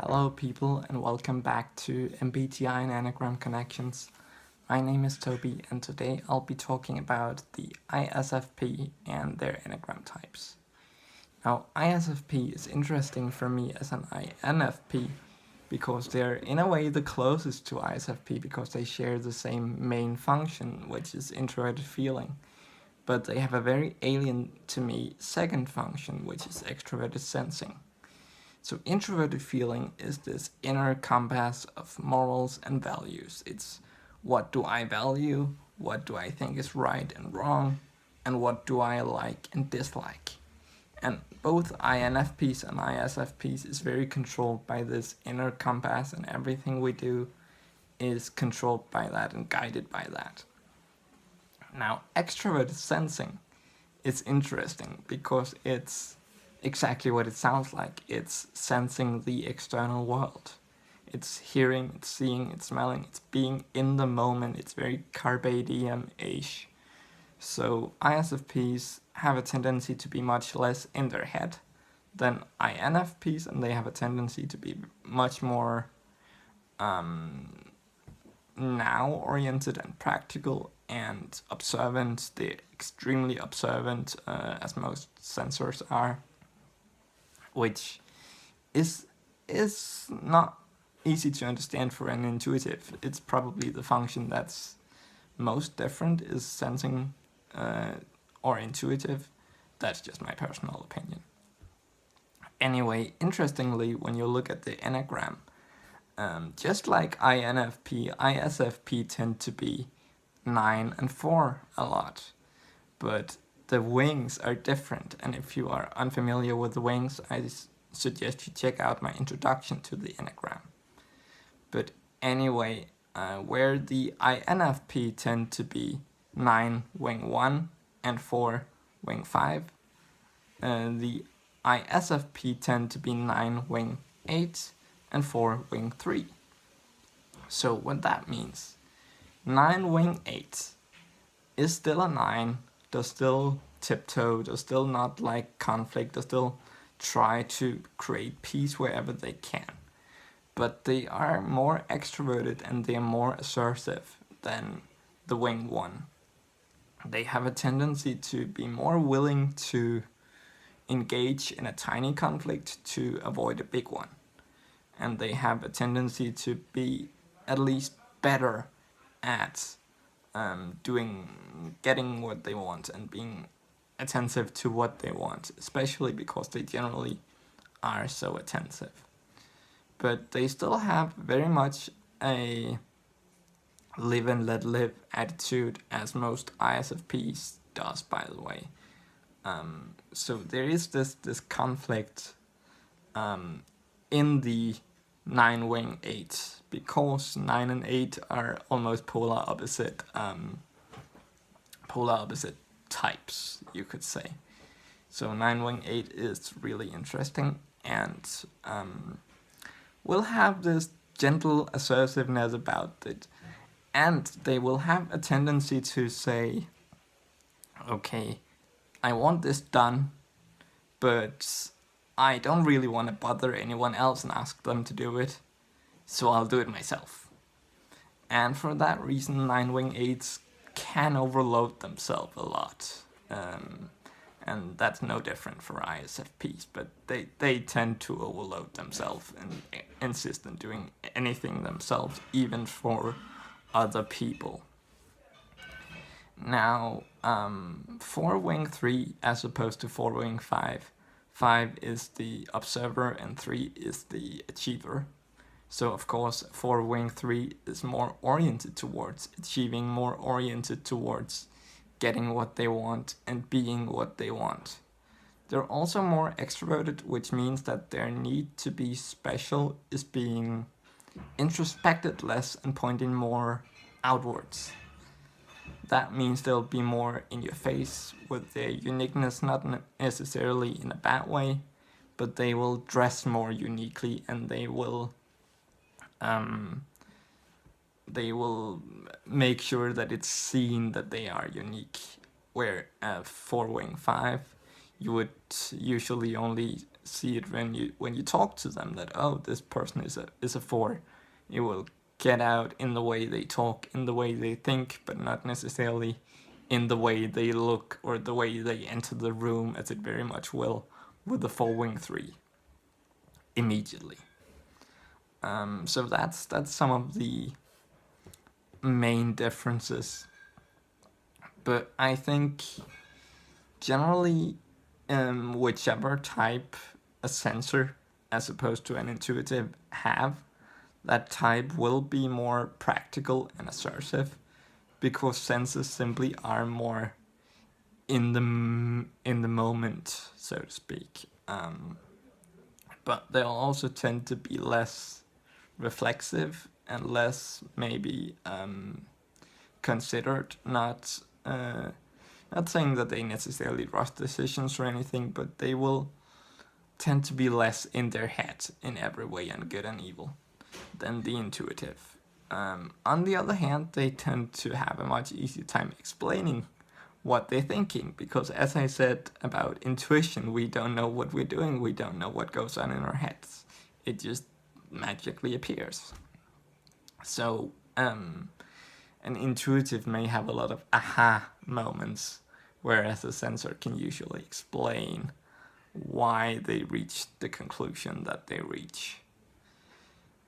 Hello people and welcome back to MBTI and Enneagram Connections. My name is Toby and today I'll be talking about the ISFP and their Enneagram types. Now ISFP is interesting for me as an INFP because they're in a way the closest to ISFP because they share the same main function, which is introverted feeling. But they have a very alien to me second function, which is extroverted sensing. So introverted feeling is this inner compass of morals and values. It's what do I value, what do I think is right and wrong, and what do I like and dislike. And both INFPs and ISFPs is very controlled by this inner compass, and everything we do is controlled by that and guided by that. Now, extroverted sensing is interesting because it's exactly what it sounds like. It's sensing the external world. It's hearing, it's seeing, it's smelling, it's being in the moment. It's very carpe diem-ish. So ISFPs have a tendency to be much less in their head than INFPs, and they have a tendency to be much more now-oriented and practical and observant. They're extremely observant, as most sensors are, which is not easy to understand for an intuitive. It's probably the function that's most different is sensing or intuitive. That's just my personal opinion. Anyway, interestingly, when you look at the Enneagram, just like INFP, ISFP tend to be 9 and 4 a lot, but the wings are different, and if you are unfamiliar with the wings, I suggest you check out my introduction to the Enneagram. But anyway, where the INFP tend to be 9 wing 1 and 4 wing 5, the ISFP tend to be 9 wing 8 and 4 wing 3. So what that means, 9 wing 8 is still a 9, does still tiptoe, does still not like conflict, does still try to create peace wherever they can. But they are more extroverted and they are more assertive than the wing 1. They have a tendency to be more willing to engage in a tiny conflict to avoid a big one. And they have a tendency to be at least better at getting what they want and being attentive to what they want, especially because they generally are so attentive. But they still have very much a live and let live attitude, as most ISFPs does, by the way. So there is this conflict in the 9 wing 8, because 9 and 8 are almost polar opposite types, you could say. So 9 wing 8 is really interesting, and will have this gentle assertiveness about it, and they will have a tendency to say, okay, I want this done, but I don't really want to bother anyone else and ask them to do it, so I'll do it myself. And for that reason, 9 wing 8s can overload themselves a lot. And that's no different for ISFPs, but they tend to overload themselves and insist on doing anything themselves, even for other people. Now, 4 wing 3 as opposed to 4 wing 5. 5 is the observer and 3 is the achiever. So of course 4 wing 3 is more oriented towards achieving, more oriented towards getting what they want and being what they want. They're also more extroverted, which means that their need to be special is being introspected less and pointing more outwards. That means they'll be more in your face with their uniqueness, not necessarily in a bad way, but they will dress more uniquely, and they will make sure that it's seen that they are unique. Where 4 wing 5, you would usually only see it when you talk to them that, oh, this person is a 4. You will get out in the way they talk, in the way they think, but not necessarily in the way they look or the way they enter the room, as it very much will with the 4-wing 3 immediately. So that's some of the main differences. But I think generally, whichever type a sensor as opposed to an intuitive have, that type will be more practical and assertive, because sensors simply are more in the moment, so to speak. But they'll also tend to be less reflexive and less maybe considered. Not saying that they necessarily rush decisions or anything, but they will tend to be less in their head in every way, and good and evil, than the intuitive. On the other hand, they tend to have a much easier time explaining what they're thinking, because as I said about intuition, we don't know what we're doing, we don't know what goes on in our heads. It just magically appears. So an intuitive may have a lot of aha moments, whereas a sensor can usually explain why they reach the conclusion that they reach.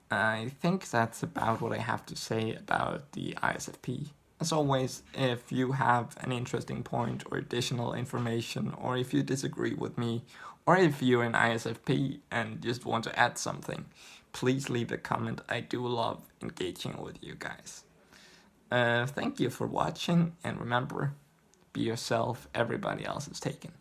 I think that's about what I have to say about the ISFP. As always, if you have an interesting point or additional information, or if you disagree with me, or if you're an ISFP and just want to add something, please leave a comment. I do love engaging with you guys. Thank you for watching, and remember, be yourself, everybody else is taken.